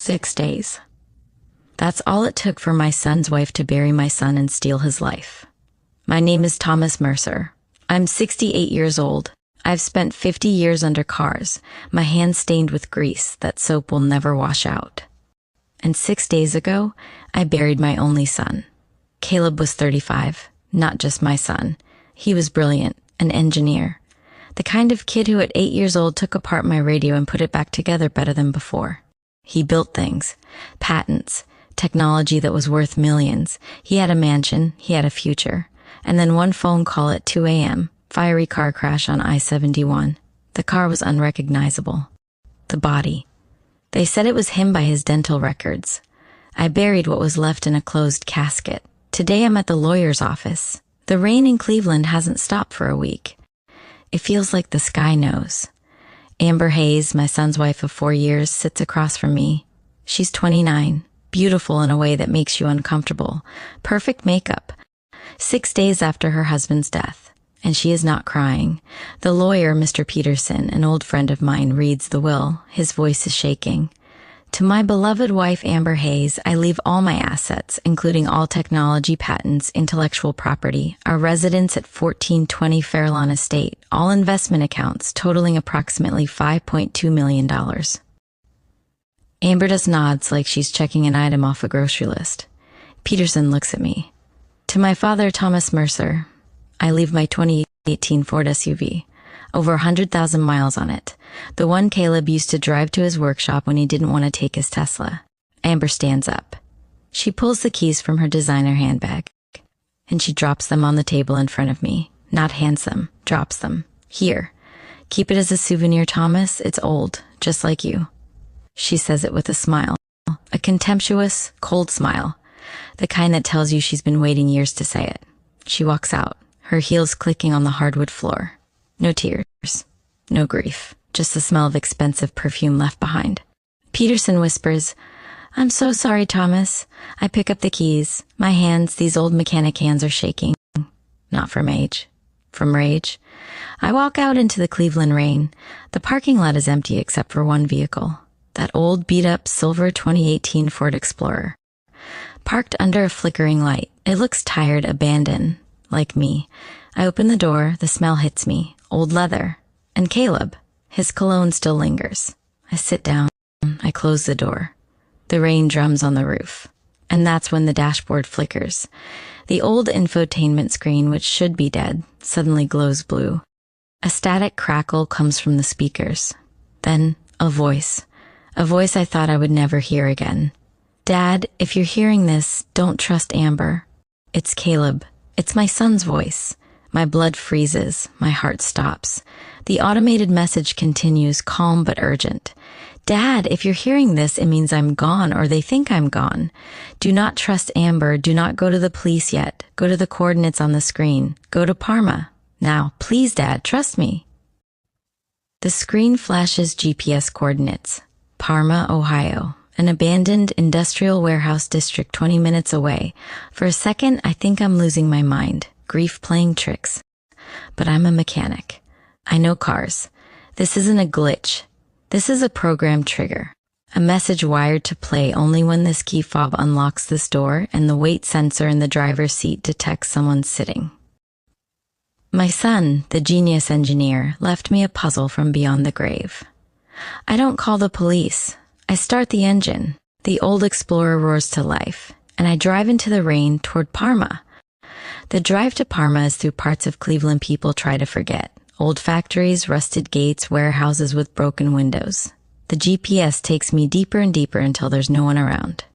6 days. That's all it took for my son's wife to bury my son and steal his life. My name is Thomas Mercer. I'm 68 years old. I've spent 50 years under cars, my hands stained with grease that soap will never wash out. And 6 days ago, I buried my only son. Caleb was 35, not just my son. He was brilliant, an engineer. The kind of kid who at 8 years old took apart my radio and put it back together better than before. He built things, patents, technology that was worth millions. He had a mansion, he had a future. And then one phone call at 2 a.m., fiery car crash on I-71. The car was unrecognizable. The body. They said it was him by his dental records. I buried what was left in a closed casket. Today I'm at the lawyer's office. The rain in Cleveland hasn't stopped for a week. It feels like the sky knows. Amber Hayes, my son's wife of 4 years, sits across from me. She's 29, beautiful in a way that makes you uncomfortable. Perfect makeup. 6 days after her husband's death. And she is not crying. The lawyer, Mr. Peterson, an old friend of mine, reads the will. His voice is shaking. To my beloved wife, Amber Hayes, I leave all my assets, including all technology patents, intellectual property, our residence at 1420 Fairlawn Estate, all investment accounts totaling approximately $5.2 million. Amber just nods like she's checking an item off a grocery list. Peterson looks at me. To my father, Thomas Mercer, I leave my 2018 Ford SUV, over 100,000 miles on it, the one Caleb used to drive to his workshop when he didn't want to take his Tesla. Amber stands up. She pulls the keys from her designer handbag, and she drops them on the table in front of me. Not hands them, drops them. Here, keep it as a souvenir, Thomas. It's old, just like you. She says it with a smile, a contemptuous, cold smile, the kind that tells you she's been waiting years to say it. She walks out, her heels clicking on the hardwood floor. No tears, no grief, just the smell of expensive perfume left behind. Peterson whispers, I'm so sorry, Thomas. I pick up the keys. My hands, these old mechanic hands, are shaking. Not from age, from rage. I walk out into the Cleveland rain. The parking lot is empty except for one vehicle. That old beat-up silver 2018 Ford Explorer. Parked under a flickering light. It looks tired, abandoned, like me. I open the door, the smell hits me. Old leather. And Caleb. His cologne still lingers. I sit down. I close the door. The rain drums on the roof. And that's when the dashboard flickers. The old infotainment screen, which should be dead, suddenly glows blue. A static crackle comes from the speakers. Then, a voice. A voice I thought I would never hear again. Dad, if you're hearing this, don't trust Amber. It's Caleb. It's my son's voice. My blood freezes. My heart stops. The automated message continues, calm but urgent. Dad, if you're hearing this, it means I'm gone, or they think I'm gone. Do not trust Amber. Do not go to the police yet. Go to the coordinates on the screen. Go to Parma. Now, please, Dad, trust me. The screen flashes GPS coordinates. Parma, Ohio. An abandoned industrial warehouse district 20 minutes away. For a second, I think I'm losing my mind. Grief playing tricks. But I'm a mechanic. I know cars. This isn't a glitch. This is a programmed trigger. A message wired to play only when this key fob unlocks this door and the weight sensor in the driver's seat detects someone sitting. My son, the genius engineer, left me a puzzle from beyond the grave. I don't call the police. I start the engine. The old Explorer roars to life, and I drive into the rain toward Parma. The drive to Parma is through parts of Cleveland people try to forget. Old factories, rusted gates, warehouses with broken windows. The GPS takes me deeper and deeper until there's no one around.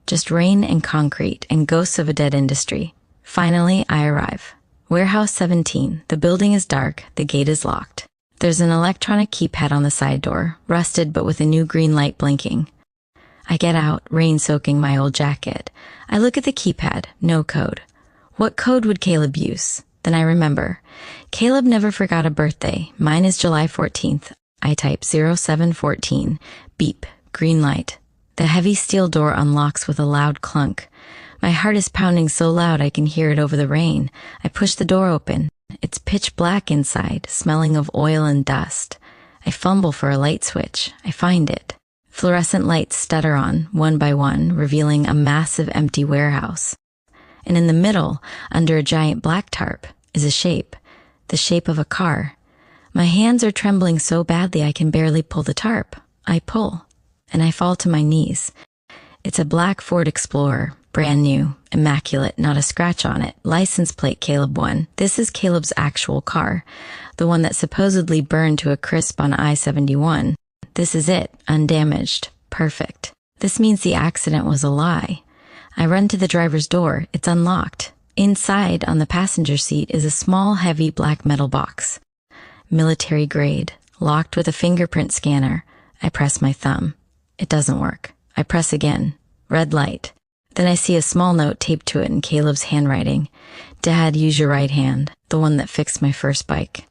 Just rain and concrete and ghosts of a dead industry. Finally, I arrive. Warehouse 17. The building is dark. The gate is locked. There's an electronic keypad on the side door, rusted but with a new green light blinking. I get out, rain soaking my old jacket. I look at the keypad, no code. What code would Caleb use? Then I remember. Caleb never forgot a birthday. Mine is July 14th. I type 0714. Beep. Green light. The heavy steel door unlocks with a loud clunk. My heart is pounding so loud I can hear it over the rain. I push the door open. It's pitch black inside, smelling of oil and dust. I fumble for a light switch. I find it. Fluorescent lights stutter on, one by one, revealing a massive empty warehouse. And in the middle, under a giant black tarp, is a shape, the shape of a car. My hands are trembling so badly I can barely pull the tarp. I pull, and I fall to my knees. It's a black Ford Explorer, brand new, immaculate, not a scratch on it, license plate Caleb 1. This is Caleb's actual car, the one that supposedly burned to a crisp on I-71. This is it, undamaged, perfect. This means the accident was a lie. I run to the driver's door. It's unlocked. Inside, on the passenger seat, is a small, heavy black metal box. Military grade, locked with a fingerprint scanner. I press my thumb. It doesn't work. I press again. Red light. Then I see a small note taped to it in Caleb's handwriting. Dad, use your right hand, the one that fixed my first bike.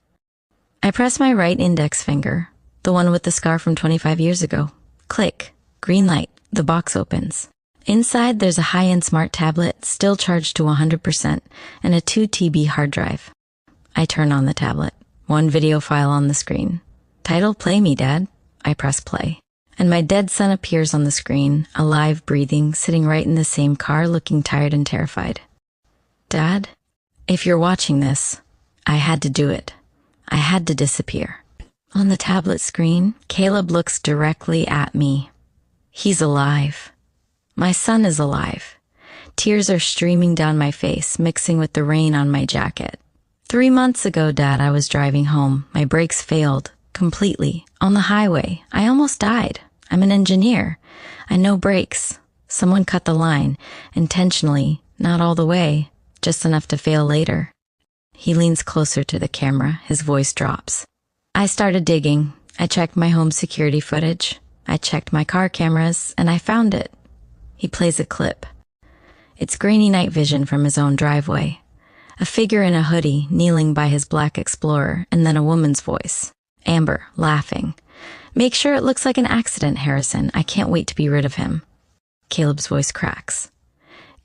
I press my right index finger, the one with the scar from 25 years ago. Click. Green light. The box opens. Inside, there's a high-end smart tablet, still charged to 100%, and a 2 TB hard drive. I turn on the tablet. One video file on the screen. Title, Play Me, Dad. I press play. And my dead son appears on the screen, alive, breathing, sitting right in the same car, looking tired and terrified. Dad, if you're watching this, I had to do it. I had to disappear. On the tablet screen, Caleb looks directly at me. He's alive. My son is alive. Tears are streaming down my face, mixing with the rain on my jacket. 3 months ago, Dad, I was driving home. My brakes failed. Completely. On the highway. I almost died. I'm an engineer. I know brakes. Someone cut the line. Intentionally. Not all the way. Just enough to fail later. He leans closer to the camera. His voice drops. I started digging. I checked my home security footage. I checked my car cameras, and I found it. He plays a clip. It's grainy night vision from his own driveway. A figure in a hoodie kneeling by his black Explorer, and then a woman's voice. Amber, laughing. Make sure it looks like an accident, Harrison. I can't wait to be rid of him. Caleb's voice cracks.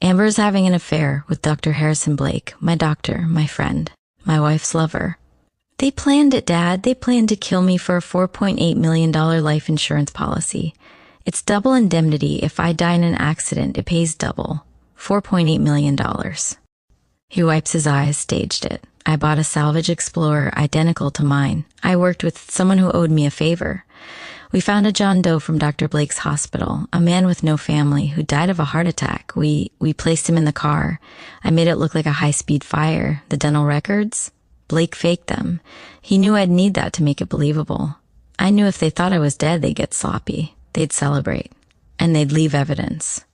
Amber's having an affair with Dr. Harrison Blake, my doctor, my friend, my wife's lover. They planned it, Dad. They planned to kill me for a $4.8 million life insurance policy. It's double indemnity. If I die in an accident, it pays double. $4.8 million. He wipes his eyes, staged it. I bought a salvage Explorer identical to mine. I worked with someone who owed me a favor. We found a John Doe from Dr. Blake's hospital, a man with no family who died of a heart attack. We placed him in the car. I made it look like a high-speed fire. The dental records? Blake faked them. He knew I'd need that to make it believable. I knew if they thought I was dead, they'd get sloppy. They'd celebrate. And they'd leave evidence.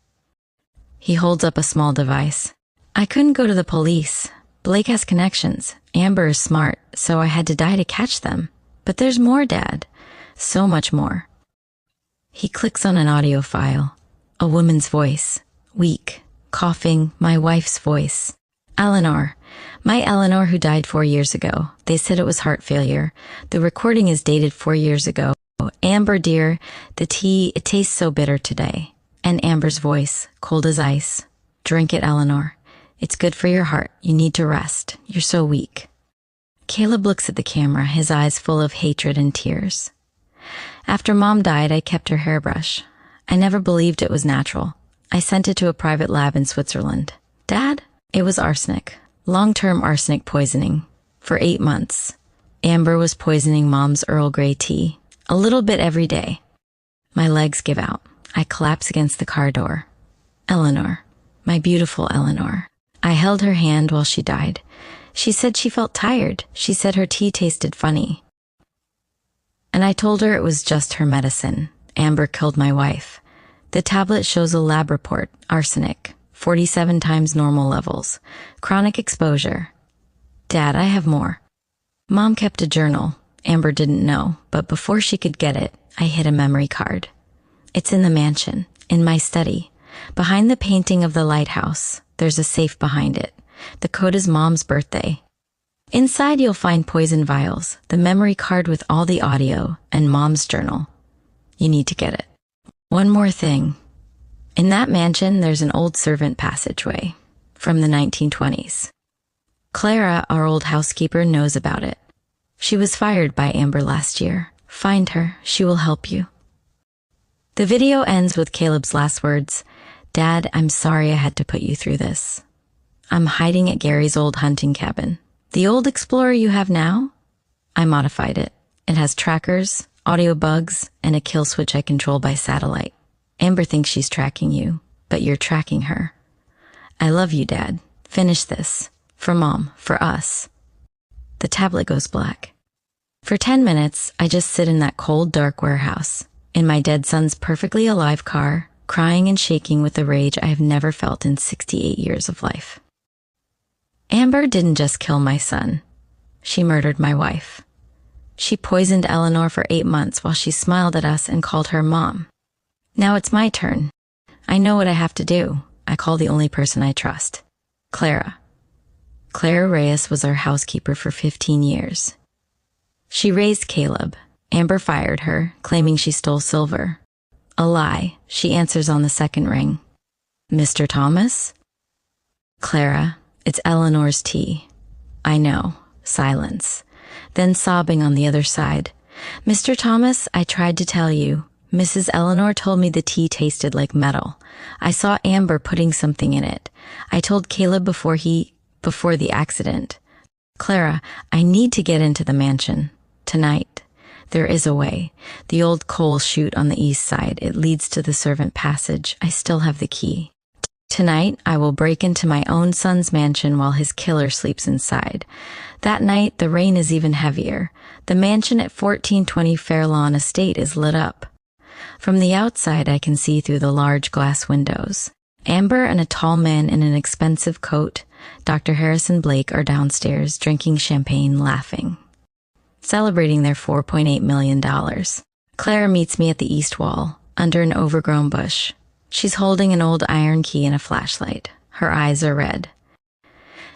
He holds up a small device. I couldn't go to the police. Blake has connections. Amber is smart, so I had to die to catch them. But there's more, Dad. So much more. He clicks on an audio file. A woman's voice. Weak. Coughing. My wife's voice. Eleanor. My Eleanor who died 4 years ago. They said it was heart failure. The recording is dated 4 years ago. Amber, dear, the tea, it tastes so bitter today. And Amber's voice, cold as ice. Drink it, Eleanor. It's good for your heart. You need to rest. You're so weak. Caleb looks at the camera, his eyes full of hatred and tears. After Mom died, I kept her hairbrush. I never believed it was natural. I sent it to a private lab in Switzerland. Dad, it was arsenic. Long-term arsenic poisoning. For 8 months. Amber was poisoning Mom's Earl Grey tea. A little bit every day. My legs give out. I collapse against the car door. Eleanor. My beautiful Eleanor. I held her hand while she died. She said she felt tired. She said her tea tasted funny. And I told her it was just her medicine. Amber killed my wife. The tablet shows a lab report. Arsenic. 47 times normal levels. Chronic exposure. Dad, I have more. Mom kept a journal. Amber didn't know, but before she could get it, I hid a memory card. It's in the mansion, in my study. Behind the painting of the lighthouse, there's a safe behind it. The code is Mom's birthday. Inside you'll find poison vials, the memory card with all the audio, and Mom's journal. You need to get it. One more thing. In that mansion, there's an old servant passageway from the 1920s. Clara, our old housekeeper, knows about it. She was fired by Amber last year. Find her. She will help you. The video ends with Caleb's last words. Dad, I'm sorry I had to put you through this. I'm hiding at Gary's old hunting cabin. The old Explorer you have now? I modified it. It has trackers, audio bugs, and a kill switch I control by satellite. Amber thinks she's tracking you, but you're tracking her. I love you, Dad. Finish this. For Mom, for us. The tablet goes black. For 10 minutes, I just sit in that cold, dark warehouse, in my dead son's perfectly alive car, crying and shaking with a rage I have never felt in 68 years of life. Amber didn't just kill my son. She murdered my wife. She poisoned Eleanor for 8 months while she smiled at us and called her Mom. Now it's my turn. I know what I have to do. I call the only person I trust. Clara. Clara Reyes was our housekeeper for 15 years. She raised Caleb. Amber fired her, claiming she stole silver. A lie. She answers on the second ring. Mr. Thomas? Clara, it's Eleanor's tea. I know. Silence. Then sobbing on the other side. Mr. Thomas, I tried to tell you. Mrs. Eleanor told me the tea tasted like metal. I saw Amber putting something in it. I told Caleb before the accident. Clara, I need to get into the mansion. Tonight. There is a way. The old coal chute on the east side. It leads to the servant passage. I still have the key. Tonight, I will break into my own son's mansion while his killer sleeps inside. That night, the rain is even heavier. The mansion at 1420 Fairlawn Estate is lit up. From the outside, I can see through the large glass windows. Amber and a tall man in an expensive coat, Dr. Harrison Blake, are downstairs drinking champagne, laughing, celebrating their $4.8 million. Clara meets me at the east wall, under an overgrown bush. She's holding an old iron key and a flashlight. Her eyes are red.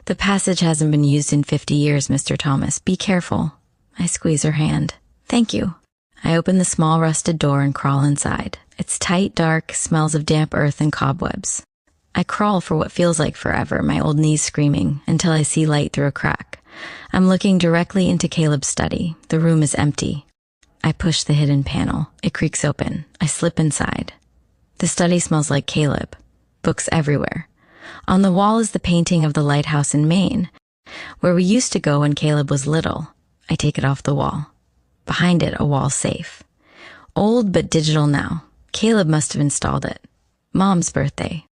The passage hasn't been used in 50 years, Mr. Thomas. Be careful. I squeeze her hand. Thank you. I open the small rusted door and crawl inside. It's tight, dark, smells of damp earth and cobwebs. I crawl for what feels like forever, my old knees screaming, until I see light through a crack. I'm looking directly into Caleb's study. The room is empty. I push the hidden panel. It creaks open. I slip inside. The study smells like Caleb. Books everywhere. On the wall is the painting of the lighthouse in Maine, where we used to go when Caleb was little. I take it off the wall. Behind it, a wall safe. Old but digital now. Caleb must have installed it. Mom's birthday.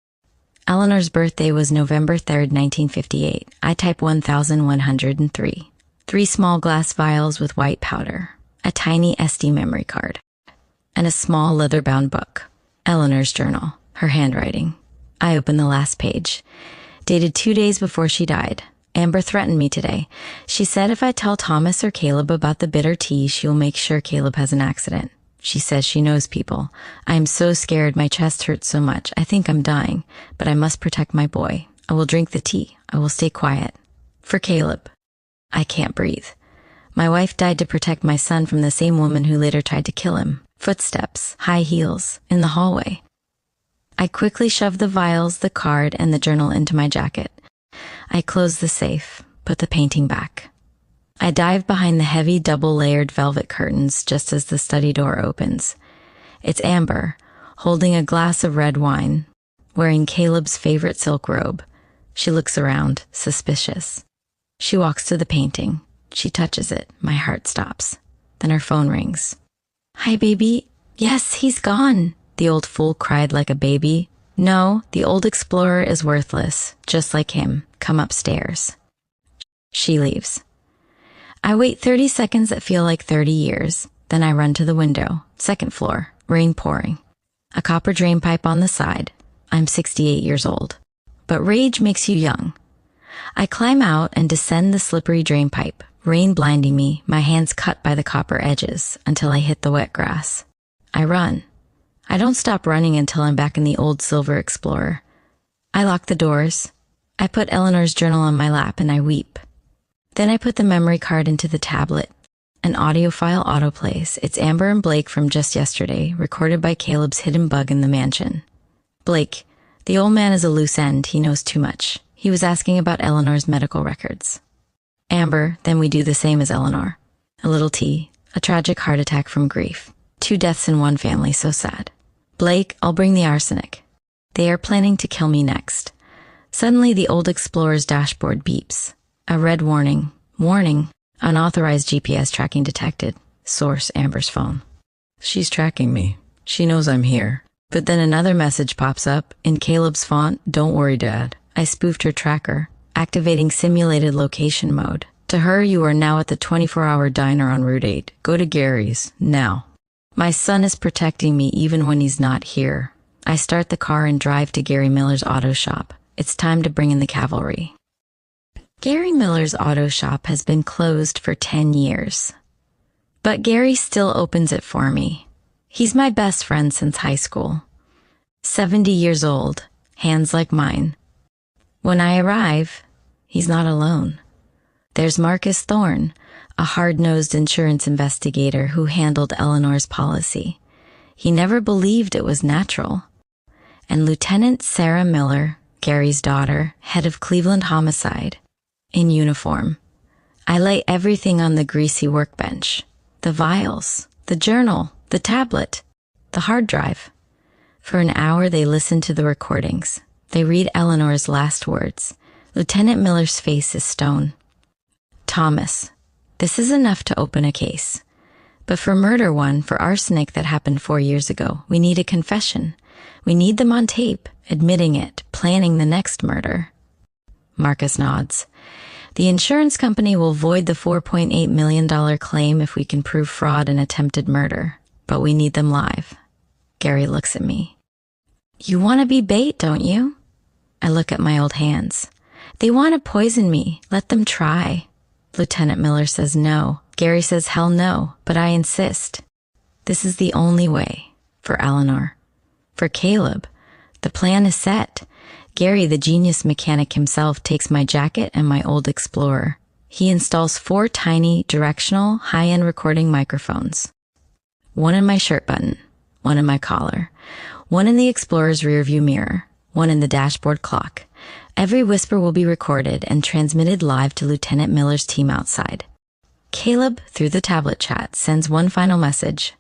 Eleanor's birthday was November 3rd, 1958. I type 1103. 3 small glass vials with white powder. A tiny SD memory card. And a small leather-bound book. Eleanor's journal. Her handwriting. I open the last page. Dated 2 days before she died. Amber threatened me today. She said if I tell Thomas or Caleb about the bitter tea, she will make sure Caleb has an accident. She says she knows people. I am so scared. My chest hurts so much. I think I'm dying, but I must protect my boy. I will drink the tea. I will stay quiet. For Caleb. I can't breathe. My wife died to protect my son from the same woman who later tried to kill him. Footsteps, high heels, in the hallway. I quickly shove the vials, the card, and the journal into my jacket. I close the safe, put the painting back. I dive behind the heavy double-layered velvet curtains just as the study door opens. It's Amber, holding a glass of red wine, wearing Caleb's favorite silk robe. She looks around, suspicious. She walks to the painting. She touches it. My heart stops. Then her phone rings. Hi, baby. Yes, he's gone. The old fool cried like a baby. No, the old explorer is worthless, just like him. Come upstairs. She leaves. I wait 30 seconds that feel like 30 years. Then I run to the window. 2nd floor. Rain pouring. A copper drain pipe on the side. I'm 68 years old. But rage makes you young. I climb out and descend the slippery drain pipe, rain blinding me, my hands cut by the copper edges, until I hit the wet grass. I run. I don't stop running until I'm back in the old silver Explorer. I lock the doors. I put Eleanor's journal on my lap and I weep. Then I put the memory card into the tablet. An audio file autoplays. It's Amber and Blake from just yesterday, recorded by Caleb's hidden bug in the mansion. Blake, the old man is a loose end. He knows too much. He was asking about Eleanor's medical records. Amber, then we do the same as Eleanor. A little tea, a tragic heart attack from grief. 2 deaths in one family, so sad. Blake, I'll bring the arsenic. They are planning to kill me next. Suddenly, the old explorer's dashboard beeps. A red warning. Warning. Unauthorized GPS tracking detected. Source, Amber's phone. She's tracking me. She knows I'm here. But then another message pops up in Caleb's font. Don't worry, Dad. I spoofed her tracker, activating simulated location mode. To her, you are now at the 24-hour diner on Route 8. Go to Gary's, now. My son is protecting me even when he's not here. I start the car and drive to Gary Miller's auto shop. It's time to bring in the cavalry. Gary Miller's auto shop has been closed for 10 years. But Gary still opens it for me. He's my best friend since high school. 70 years old, hands like mine. When I arrive, he's not alone. There's Marcus Thorne, a hard-nosed insurance investigator who handled Eleanor's policy. He never believed it was natural. And Lieutenant Sarah Miller, Gary's daughter, head of Cleveland Homicide, in uniform. I lay everything on the greasy workbench. The vials, the journal, the tablet, the hard drive. For an hour they listen to the recordings. They read Eleanor's last words. Lieutenant Miller's face is stone. Thomas, this is enough to open a case. But for murder one, for arsenic that happened 4 years ago, we need a confession. We need them on tape, admitting it, planning the next murder. Marcus nods. The insurance company will void the $4.8 million claim if we can prove fraud and attempted murder. But we need them live. Gary looks at me. You want to be bait, don't you? I look at my old hands. They want to poison me. Let them try. Lieutenant Miller says no. Gary says hell no, but I insist. This is the only way. For Eleanor. For Caleb. The plan is set. Gary, the genius mechanic himself, takes my jacket and my old Explorer. He installs 4 tiny, directional, high-end recording microphones. One in my shirt button, one in my collar, one in the Explorer's rearview mirror, one in the dashboard clock. Every whisper will be recorded and transmitted live to Lieutenant Miller's team outside. Caleb, through the tablet chat, sends one final message.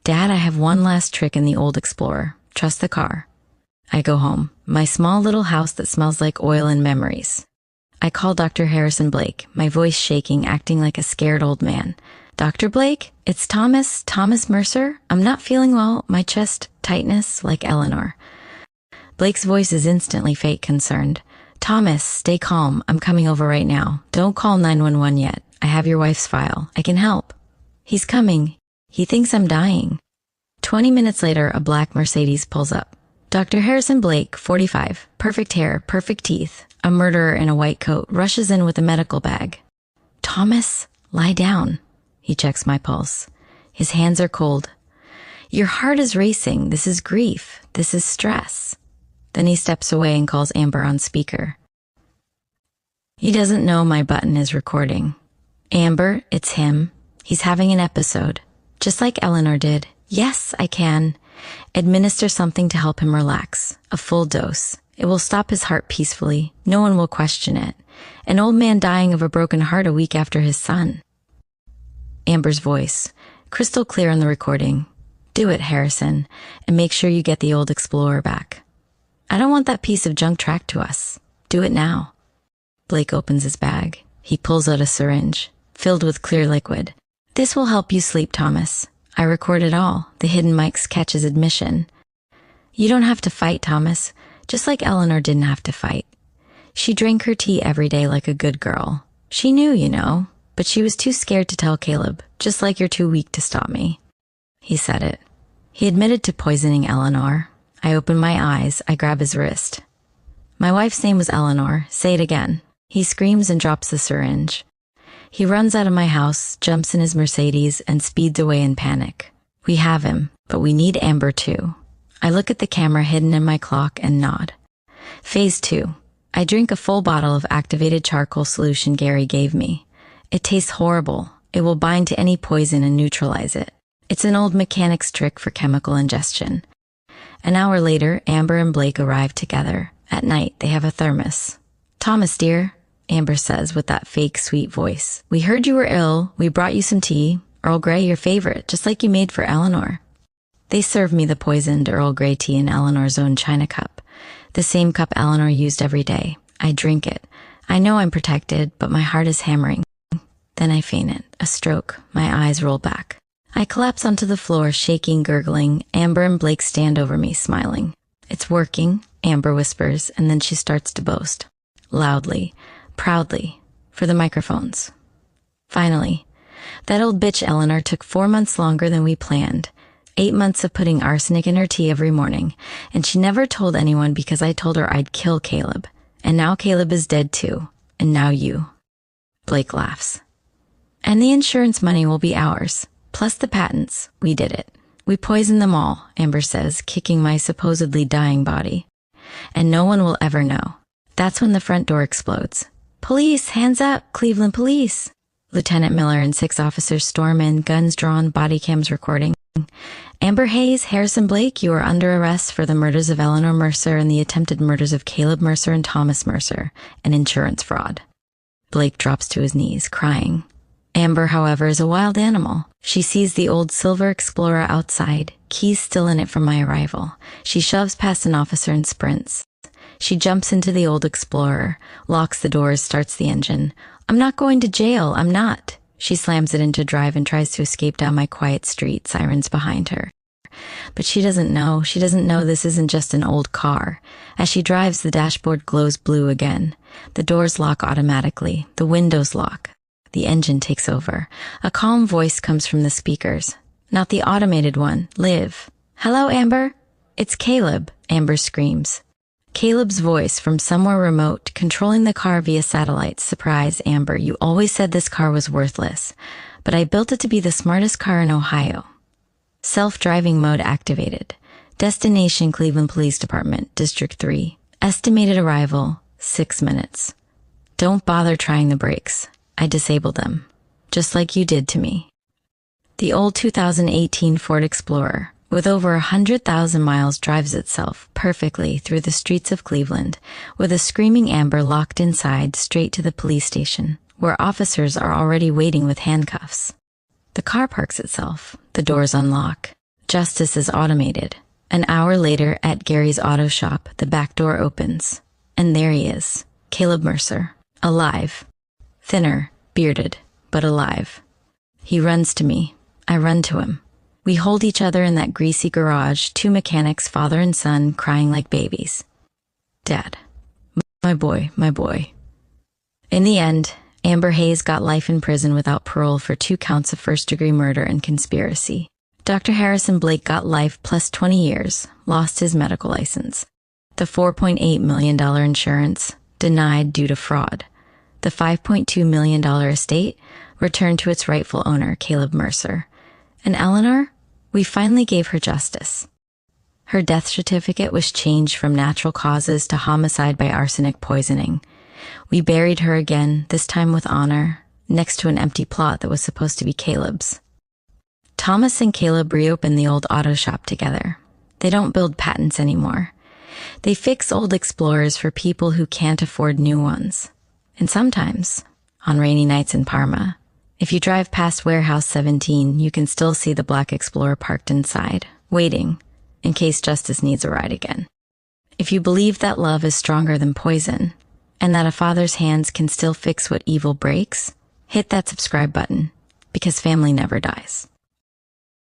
Dad, I have one last trick in the old Explorer. Trust the car. I go home, my small little house that smells like oil and memories. I call Dr. Harrison Blake, my voice shaking, acting like a scared old man. Dr. Blake, it's Thomas Mercer. I'm not feeling well, my chest tightness like Eleanor. Blake's voice is instantly fake concerned. Thomas, stay calm. I'm coming over right now. Don't call 911 yet. I have your wife's file. I can help. He's coming. He thinks I'm dying. 20 minutes later, a black Mercedes pulls up. Dr. Harrison Blake, 45, perfect hair, perfect teeth, a murderer in a white coat, rushes in with a medical bag. Thomas, lie down. He checks my pulse. His hands are cold. Your heart is racing. This is grief. This is stress. Then he steps away and calls Amber on speaker. He doesn't know my button is recording. Amber, it's him. He's having an episode. Just like Eleanor did. Yes, I can. Administer something to help him relax. A full dose. It will stop his heart peacefully. No one will question it. An old man dying of a broken heart a week after his son. Amber's voice, crystal clear on the recording. Do it, Harrison, and make sure you get the old Explorer back. I don't want that piece of junk tracked to us. Do it now. Blake opens his bag. He pulls out a syringe, filled with clear liquid. This will help you sleep, Thomas. I record it all. The hidden mics catch his admission. You don't have to fight, Thomas, just like Eleanor didn't have to fight. She drank her tea every day like a good girl. She knew, you know, but she was too scared to tell Caleb, just like you're too weak to stop me. He said it. He admitted to poisoning Eleanor. I open my eyes. I grab his wrist. My wife's name was Eleanor. Say it again. He screams and drops the syringe. He runs out of my house, jumps in his Mercedes, and speeds away in panic. We have him, but we need Amber too. I look at the camera hidden in my clock and nod. Phase 2. I drink a full bottle of activated charcoal solution Gary gave me. It tastes horrible. It will bind to any poison and neutralize it. It's an old mechanic's trick for chemical ingestion. An hour later, Amber and Blake arrive together. At night, they have a thermos. Thomas, dear, Amber says with that fake sweet voice. We heard you were ill. We brought you some tea. Earl Grey, your favorite, just like you made for Eleanor. They serve me the poisoned Earl Grey tea in Eleanor's own china cup. The same cup Eleanor used every day. I drink it. I know I'm protected, but my heart is hammering. Then I faint, a stroke. My eyes roll back. I collapse onto the floor, shaking, gurgling. Amber and Blake stand over me, smiling. It's working, Amber whispers, and then she starts to boast. Loudly, proudly, for the microphones. Finally, that old bitch Eleanor took 4 months longer than we planned. 8 months of putting arsenic in her tea every morning, and she never told anyone because I told her I'd kill Caleb. And now Caleb is dead too, and now you. Blake laughs. And the insurance money will be ours, plus the patents. We did it. We poisoned them all, Amber says, kicking my supposedly dying body. And no one will ever know. That's when the front door explodes. Police, hands up, Cleveland police. Lieutenant Miller and 6 officers storm in, guns drawn, body cams recording. Amber Hayes, Harrison Blake, you are under arrest for the murders of Eleanor Mercer and the attempted murders of Caleb Mercer and Thomas Mercer, and insurance fraud. Blake drops to his knees, crying. Amber, however, is a wild animal. She sees the old silver Explorer outside, keys still in it from my arrival. She shoves past an officer and sprints. She jumps into the old Explorer, locks the doors, starts the engine. I'm not going to jail, I'm not. She slams it into drive and tries to escape down my quiet street, sirens behind her. But she doesn't know this isn't just an old car. As she drives, the dashboard glows blue again. The doors lock automatically, the windows lock. The engine takes over. A calm voice comes from the speakers. Not the automated one, Liv. Hello, Amber. It's Caleb, Amber screams. Caleb's voice from somewhere remote, controlling the car via satellite. Surprise, Amber, you always said this car was worthless, but I built it to be the smartest car in Ohio. Self-driving mode activated. Destination Cleveland Police Department, District 3. Estimated arrival, 6 minutes. Don't bother trying the brakes. I disabled them, just like you did to me. The old 2018 Ford Explorer, with over 100,000 miles, drives itself perfectly through the streets of Cleveland, with a screaming Amber locked inside straight to the police station, where officers are already waiting with handcuffs. The car parks itself. The doors unlock. Justice is automated. An hour later, at Gary's auto shop, the back door opens. And there he is, Caleb Mercer, alive. Thinner, bearded, but alive. He runs to me. I run to him. We hold each other in that greasy garage, 2 mechanics, father and son, crying like babies. Dad. My boy, my boy. In the end, Amber Hayes got life in prison without parole for 2 counts of first-degree murder and conspiracy. Dr. Harrison Blake got life plus 20 years, lost his medical license. The $4.8 million insurance, denied due to fraud. The $5.2 million estate, returned to its rightful owner, Caleb Mercer. And Eleanor, we finally gave her justice. Her death certificate was changed from natural causes to homicide by arsenic poisoning. We buried her again, this time with honor, next to an empty plot that was supposed to be Caleb's. Thomas and Caleb reopened the old auto shop together. They don't build patents anymore. They fix old Explorers for people who can't afford new ones. And sometimes, on rainy nights in Parma, if you drive past Warehouse 17, you can still see the black Explorer parked inside, waiting, in case justice needs a ride again. If you believe that love is stronger than poison, and that a father's hands can still fix what evil breaks, hit that subscribe button, because family never dies.